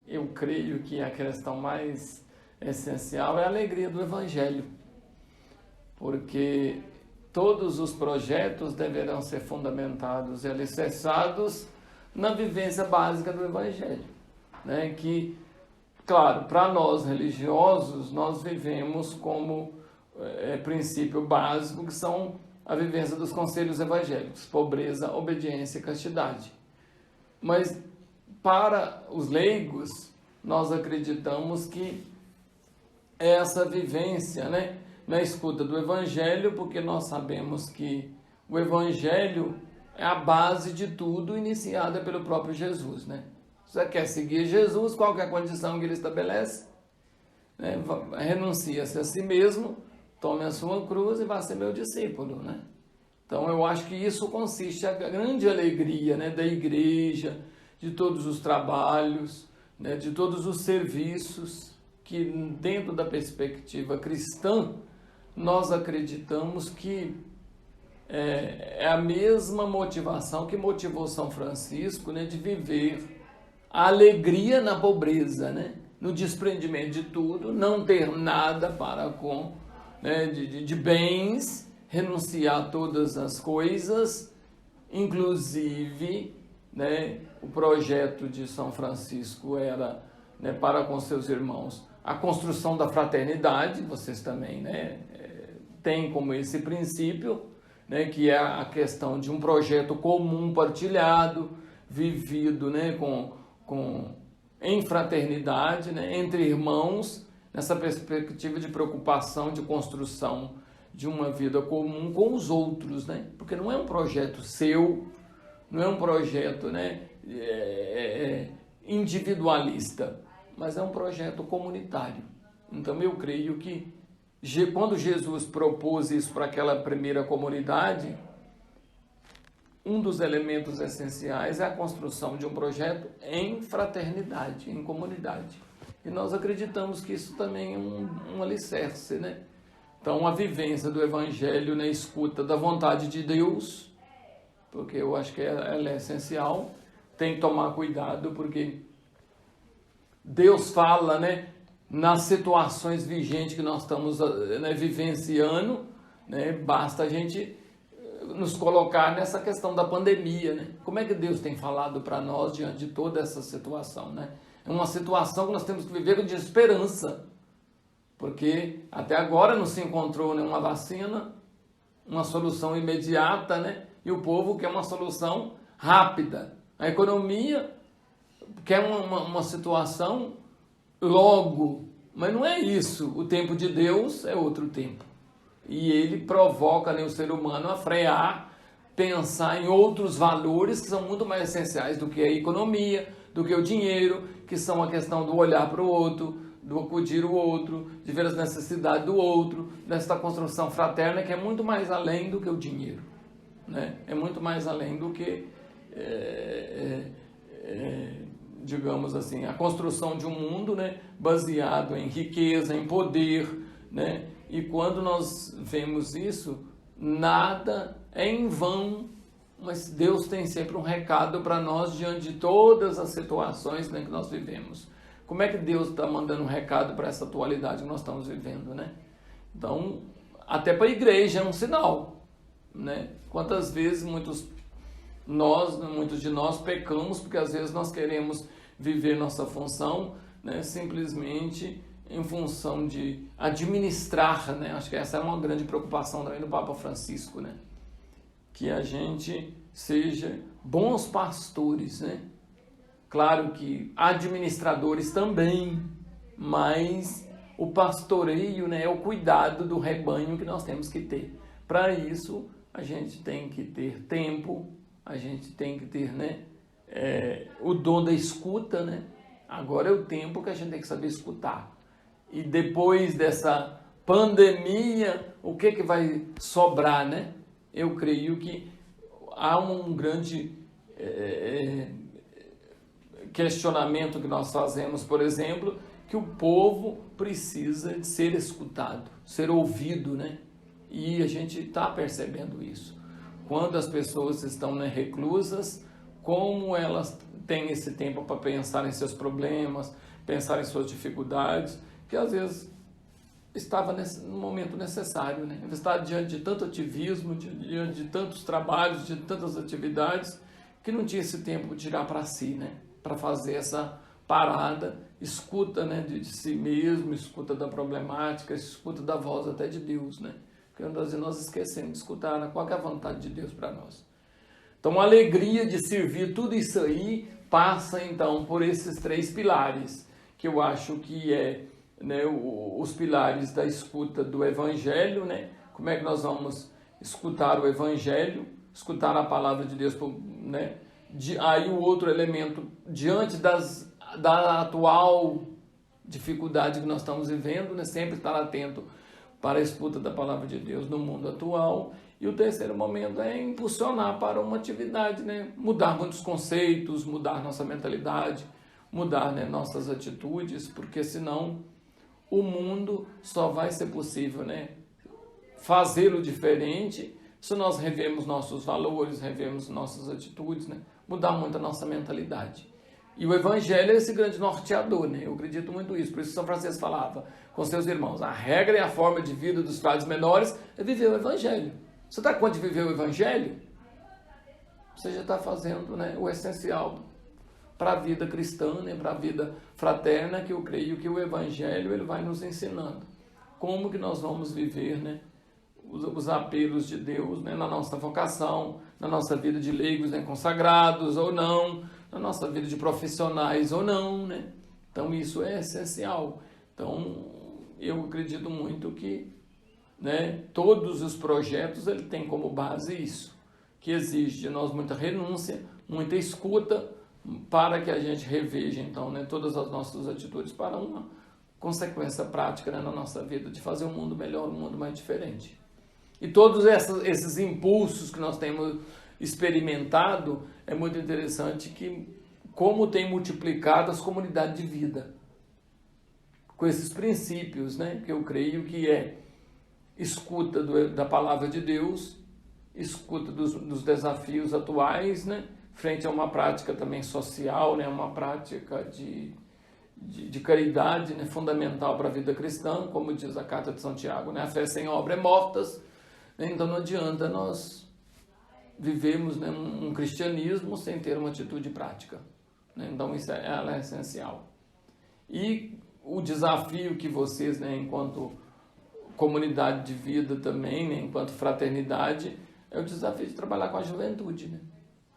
eu creio que a questão mais essencial é a alegria do Evangelho, porque todos os projetos deverão ser fundamentados e alicerçados na vivência básica do Evangelho, né? Que, claro, para nós religiosos, nós vivemos como princípio básico, que são a vivência dos conselhos evangélicos: pobreza, obediência e castidade. Mas para os leigos, nós acreditamos que essa vivência, né, na escuta do Evangelho, porque nós sabemos que o Evangelho é a base de tudo, iniciada pelo próprio Jesus, né? Você quer seguir Jesus, qual que é a condição que ele estabelece? Né? Renuncia-se a si mesmo, tome a sua cruz e vá ser meu discípulo, né? Então eu acho que isso consiste a grande alegria, né, da igreja, de todos os trabalhos, né, de todos os serviços, que dentro da perspectiva cristã, nós acreditamos que é a mesma motivação que motivou São Francisco, né, de viver a alegria na pobreza, né, no desprendimento de tudo, não ter nada para com, né, de bens, renunciar a todas as coisas, inclusive, né, o projeto de São Francisco era, né, para com seus irmãos a construção da fraternidade. Vocês também, né, têm como esse princípio, né, que é a questão de um projeto comum partilhado, vivido, né, em fraternidade, né, entre irmãos, nessa perspectiva de preocupação, de construção de uma vida comum com os outros, né? Porque não é um projeto seu, não é um projeto, né, individualista, mas é um projeto comunitário. Então eu creio que quando Jesus propôs isso para aquela primeira comunidade, um dos elementos essenciais é a construção de um projeto em fraternidade, em comunidade. E nós acreditamos que isso também é um alicerce, né? Então, a vivência do Evangelho na escuta da vontade de Deus, porque eu acho que ela é essencial, tem que tomar cuidado, porque Deus fala, né, nas situações vigentes que nós estamos, né, vivenciando, né? Basta a gente nos colocar nessa questão da pandemia, né? Como é que Deus tem falado para nós diante de toda essa situação, né? É uma situação que nós temos que viver de esperança, porque até agora não se encontrou nenhuma vacina, uma solução imediata, né? E o povo quer uma solução rápida. A economia quer uma situação logo, mas não é isso. O tempo de Deus é outro tempo. E ele provoca, né, o ser humano a frear, pensar em outros valores que são muito mais essenciais do que a economia, do que o dinheiro, que são a questão do olhar para o outro, do acudir o outro, de ver as necessidades do outro, dessa construção fraterna que é muito mais além do que o dinheiro, né? É muito mais além do que, digamos assim, a construção de um mundo, né, baseado em riqueza, em poder, né? E quando nós vemos isso, nada é em vão, mas Deus tem sempre um recado para nós diante de todas as situações, né, que nós vivemos. Como é que Deus está mandando um recado para essa atualidade que nós estamos vivendo, né? Então, até para a igreja é um sinal, né? Quantas vezes muitos de nós pecamos porque às vezes nós queremos viver nossa função, né, simplesmente em função de administrar, né? Acho que essa é uma grande preocupação também do Papa Francisco, né? Que a gente seja bons pastores, né? Claro que administradores também, mas o pastoreio, né, é o cuidado do rebanho que nós temos que ter. Para isso, a gente tem que ter tempo, a gente tem que ter, né, o dom da escuta, né? Agora é o tempo que a gente tem que saber escutar. E depois dessa pandemia, o que vai sobrar, né? Eu creio que há um grande questionamento que nós fazemos, por exemplo, que o povo precisa de ser escutado, ser ouvido, né? E a gente está percebendo isso. Quando as pessoas estão, né, reclusas, como elas têm esse tempo para pensar em seus problemas, pensar em suas dificuldades, que às vezes estava no momento necessário, né? Estava diante de tanto ativismo, diante de tantos trabalhos, de tantas atividades, que não tinha esse tempo de tirar para si, né? Para fazer essa parada, escuta, né, de si mesmo, escuta da problemática, escuta da voz até de Deus, né? Porque às vezes nós esquecemos de escutar, né? Qual é a vontade de Deus para nós. Então a alegria de servir, tudo isso aí passa então por esses 3 pilares, que eu acho que é, né, os pilares da escuta do Evangelho, né? Como é que nós vamos escutar o Evangelho, escutar a palavra de Deus, né? Aí o outro elemento, diante da atual dificuldade que nós estamos vivendo, né? Sempre estar atento para a escuta da palavra de Deus no mundo atual. E o terceiro momento é impulsionar para uma atividade, né? Mudar muitos conceitos, mudar nossa mentalidade, mudar, né, nossas atitudes, porque senão o mundo só vai ser possível, né, fazê-lo diferente se nós revemos nossos valores, revemos nossas atitudes, né, mudar muito a nossa mentalidade. E o Evangelho é esse grande norteador, né? Eu acredito muito nisso. Por isso São Francisco falava com seus irmãos, a regra e a forma de vida dos frades menores é viver o Evangelho. Você está com de viver o Evangelho? Você já está fazendo, né, o essencial para a vida cristã, né, para a vida fraterna, que eu creio que o Evangelho ele vai nos ensinando. Como que nós vamos viver, né, os apelos de Deus, né, na nossa vocação, na nossa vida de leigos, né, consagrados ou não, na nossa vida de profissionais ou não, né? Então isso é essencial. Então eu acredito muito que, né, todos os projetos ele tem como base isso, que exige de nós muita renúncia, muita escuta, para que a gente reveja então, né, todas as nossas atitudes para uma consequência prática, né, na nossa vida, de fazer um mundo melhor, um mundo mais diferente. E todos esses impulsos que nós temos experimentado, é muito interessante que como tem multiplicado as comunidades de vida com esses princípios, né, que eu creio que é escuta da palavra de Deus, escuta dos desafios atuais, né, frente a uma prática também social, né, uma prática de caridade, né, fundamental para a vida cristã, como diz a Carta de Santiago, né, a fé sem obra é mortas, né, então não adianta nós vivemos, né, um cristianismo sem ter uma atitude prática, né, então ela é essencial. E o desafio que vocês, né, enquanto comunidade de vida também, né, enquanto fraternidade, é o desafio de trabalhar com a juventude, né?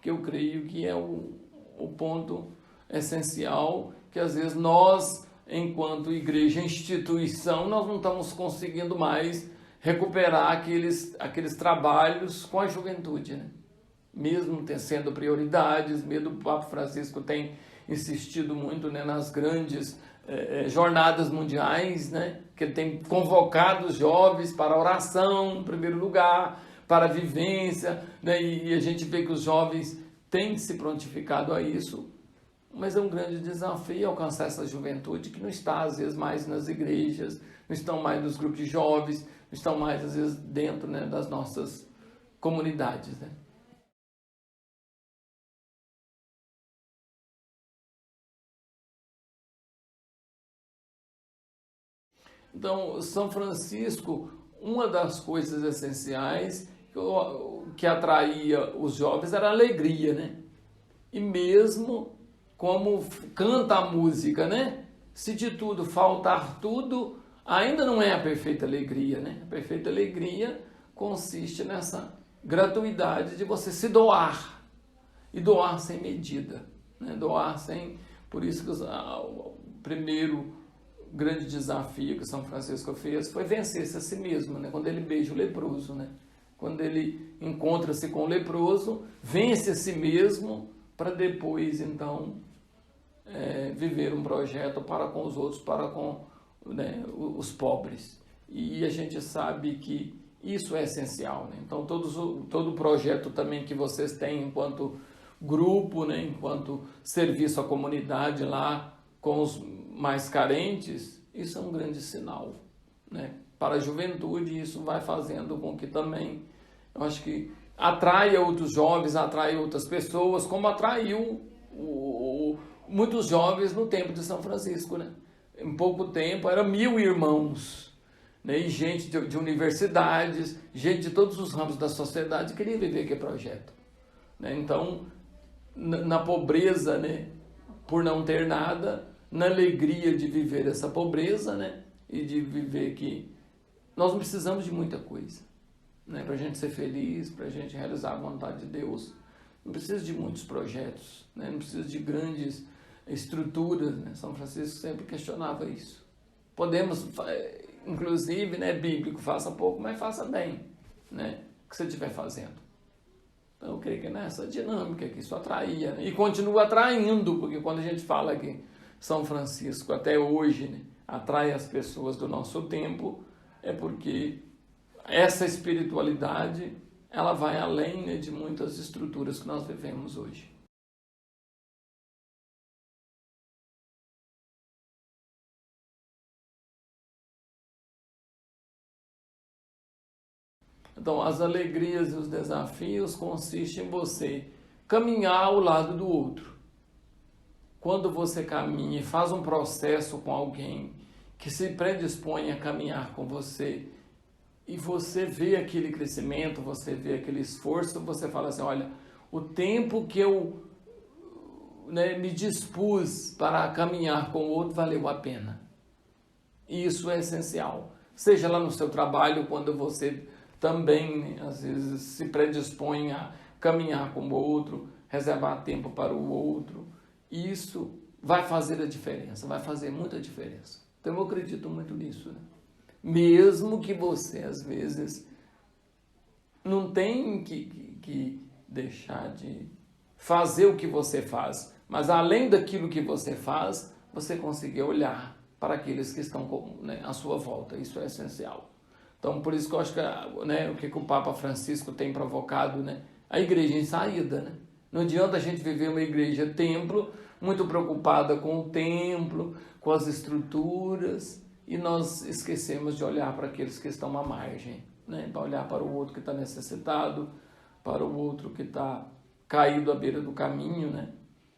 Que eu creio que é o ponto essencial, que às vezes nós, enquanto igreja, instituição, nós não estamos conseguindo mais recuperar aqueles trabalhos com a juventude, né? Mesmo sendo prioridades, mesmo o Papa Francisco tem insistido muito, né, nas grandes jornadas mundiais, né, que ele tem convocado os jovens para a oração, em primeiro lugar, para a vivência, né, e a gente vê que os jovens têm se prontificado a isso, mas é um grande desafio alcançar essa juventude que não está, às vezes, mais nas igrejas, não estão mais nos grupos de jovens, não estão mais, às vezes, dentro, né, das nossas comunidades, né. Então, São Francisco, uma das coisas essenciais que atraía os jovens era a alegria, né? E mesmo como canta a música, né? Se de tudo faltar tudo, ainda não é a perfeita alegria, né? A perfeita alegria consiste nessa gratuidade de você se doar, e doar sem medida, né? Doar sem... Por isso que o primeiro grande desafio que São Francisco fez foi vencer-se a si mesmo, né? Quando ele beija o leproso, né? Quando ele encontra-se com o leproso, vence a si mesmo para depois, então, viver um projeto para com os outros, para com, né, os pobres. E a gente sabe que isso é essencial, né? Então, todo o projeto também que vocês têm enquanto grupo, né, enquanto serviço à comunidade lá, com os mais carentes, isso é um grande sinal, né, para a juventude. Isso vai fazendo com que também, eu acho que atraia outros jovens, atrai outras pessoas, como atraiu muitos jovens no tempo de São Francisco, né? Em pouco tempo, eram 1000 irmãos, né? E gente de universidades, gente de todos os ramos da sociedade queria viver aquele projeto, né? Então, na pobreza, né? Por não ter nada, na alegria de viver essa pobreza, né? E de viver que nós não precisamos de muita coisa, né? Para a gente ser feliz, para a gente realizar a vontade de Deus. Não precisa de muitos projetos, né? Não precisa de grandes estruturas, né? São Francisco sempre questionava isso. Podemos, inclusive, né, bíblico, faça pouco, mas faça bem, né? O que você estiver fazendo. Então, eu creio que nessa dinâmica que isso atraía, né? E continua atraindo, porque quando a gente fala que São Francisco até hoje, né, atrai as pessoas do nosso tempo, é porque essa espiritualidade ela vai além, né, de muitas estruturas que nós vivemos hoje. Então, as alegrias e os desafios consistem em você caminhar ao lado do outro. Quando você caminha e faz um processo com alguém que se predispõe a caminhar com você, e você vê aquele crescimento, você vê aquele esforço, você fala assim, olha, o tempo que eu, né, me dispus para caminhar com o outro valeu a pena. E isso é essencial. Seja lá no seu trabalho, quando você também, né, às vezes, se predispõe a caminhar com o outro, reservar tempo para o outro. Isso vai fazer a diferença, vai fazer muita diferença. Então eu acredito muito nisso, né? Mesmo que você, às vezes, não tem que deixar de fazer o que você faz, mas além daquilo que você faz, você conseguir olhar para aqueles que estão, né, à sua volta. Isso é essencial. Então, por isso que eu acho que, né, o que o Papa Francisco tem provocado, né, a igreja em saída, né? Não adianta a gente viver uma igreja templo, muito preocupada com o templo, com as estruturas, e nós esquecemos de olhar para aqueles que estão à margem, né? Para olhar para o outro que está necessitado, para o outro que está caído à beira do caminho, né?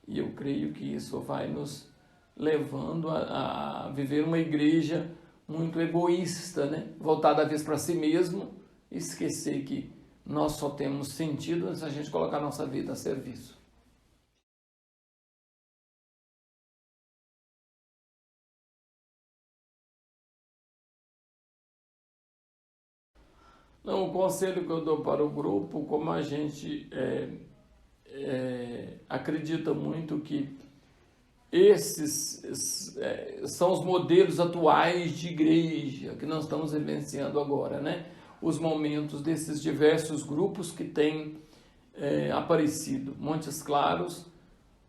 E eu creio que isso vai nos levando a viver uma igreja muito egoísta, né? Voltada às vezes para si mesmo, e esquecer que nós só temos sentido se a gente colocar a nossa vida a serviço. Não, o conselho que eu dou para o grupo, como a gente acredita muito que esses são os modelos atuais de igreja que nós estamos vivenciando agora, né? Os momentos desses diversos grupos que têm aparecido. Montes Claros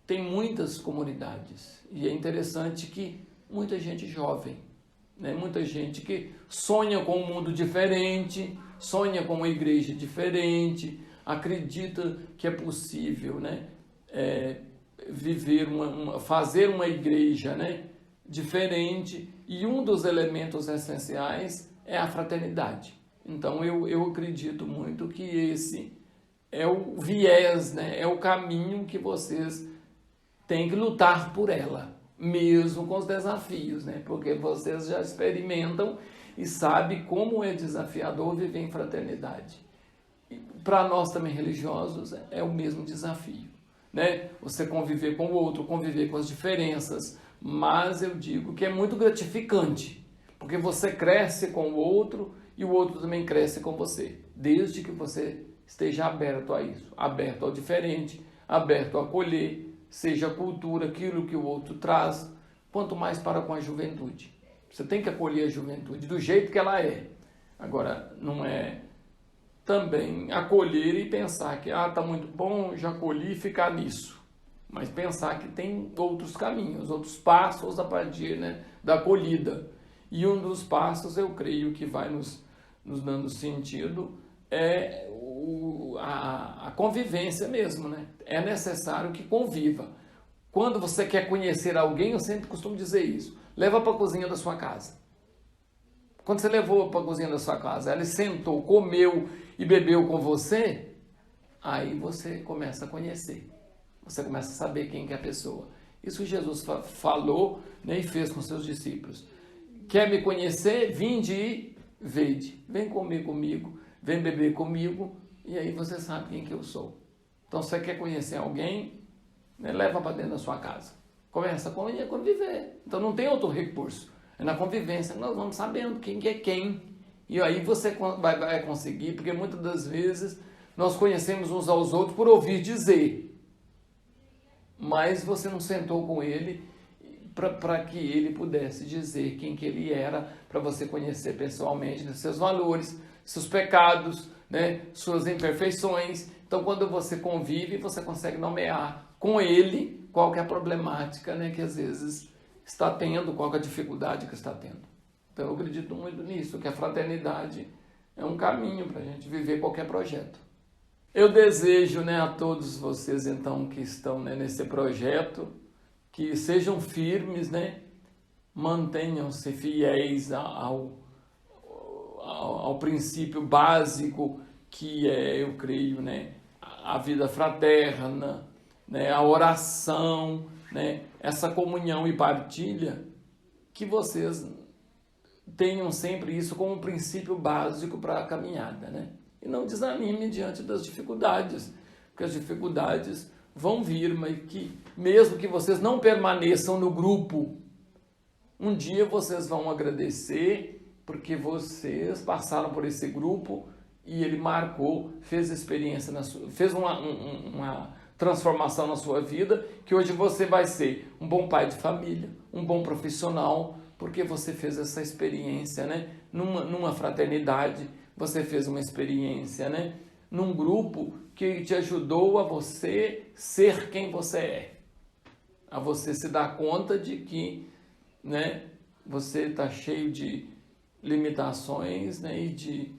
tem muitas comunidades e é interessante que muita gente jovem, né? Muita gente que sonha com um mundo diferente, sonha com uma igreja diferente, acredita que é possível, né? Viver fazer uma igreja, né, diferente, e um dos elementos essenciais é a fraternidade. Então eu acredito muito que esse é o viés, né, é o caminho que vocês têm que lutar por ela, mesmo com os desafios, né, porque vocês já experimentam e sabem como é desafiador viver em fraternidade. Para nós também religiosos é o mesmo desafio, né? Você conviver com o outro, conviver com as diferenças, mas eu digo que é muito gratificante, porque você cresce com o outro e o outro também cresce com você, desde que você esteja aberto a isso, aberto ao diferente, aberto a acolher, seja a cultura, aquilo que o outro traz, quanto mais para com a juventude. Você tem que acolher a juventude do jeito que ela é. Agora, não é também acolher e pensar que tá muito bom, já acolhi e ficar nisso. Mas pensar que tem outros caminhos, outros passos a partir, né, da acolhida. E um dos passos, eu creio que vai nos dando sentido, é a convivência mesmo, né? É necessário que conviva. Quando você quer conhecer alguém, eu sempre costumo dizer isso, leva para a cozinha da sua casa. Quando você levou para a cozinha da sua casa, ela sentou, comeu e bebeu com você, aí você começa a conhecer. Você começa a saber quem que é a pessoa. Isso que Jesus falou, né, e fez com seus discípulos. Quer me conhecer? Vinde e vede. Vem comer comigo, vem beber comigo, e aí você sabe quem que eu sou. Então, se você quer conhecer alguém, né, leva para dentro da sua casa. Começa a conviver. Então, não tem outro recurso. É na convivência. Nós vamos sabendo quem que é quem. E aí você vai conseguir, porque muitas das vezes nós conhecemos uns aos outros por ouvir dizer. Mas você não sentou com ele para que ele pudesse dizer quem que ele era, para você conhecer pessoalmente, né, seus valores, seus pecados, né, suas imperfeições. Então, quando você convive, você consegue nomear com ele qual que é a problemática, né, que às vezes está tendo, qual que é a dificuldade que está tendo. Então, eu acredito muito nisso, que a fraternidade é um caminho para a gente viver qualquer projeto. Eu desejo, né, a todos vocês, então, que estão, né, nesse projeto, que sejam firmes, né, mantenham-se fiéis ao princípio básico que é, eu creio, né, a vida fraterna, né, a oração, né, essa comunhão e partilha, que vocês tenham sempre isso como um princípio básico para a caminhada, né? E não desanime diante das dificuldades, porque as dificuldades vão vir, mas que mesmo que vocês não permaneçam no grupo, um dia vocês vão agradecer porque vocês passaram por esse grupo e ele marcou, fez experiência, fez uma transformação na sua vida, que hoje você vai ser um bom pai de família, um bom profissional, porque você fez essa experiência, né? Numa fraternidade, você fez uma experiência, né, num grupo que te ajudou a você ser quem você é. A você se dar conta de que, né, você está cheio de limitações, né, e de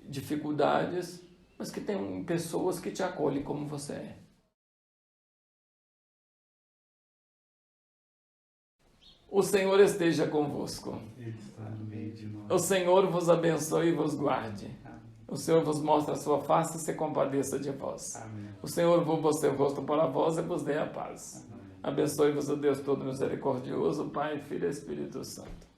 dificuldades, mas que tem pessoas que te acolhem como você é. O Senhor esteja convosco. Ele está no meio de nós. O Senhor vos abençoe e vos guarde. Amém. O Senhor vos mostre a sua face e se compadeça de vós. Amém. O Senhor volva o seu rosto para vós e vos dê a paz. Amém. Abençoe-vos o Deus todo misericordioso, Pai, Filho e Espírito Santo.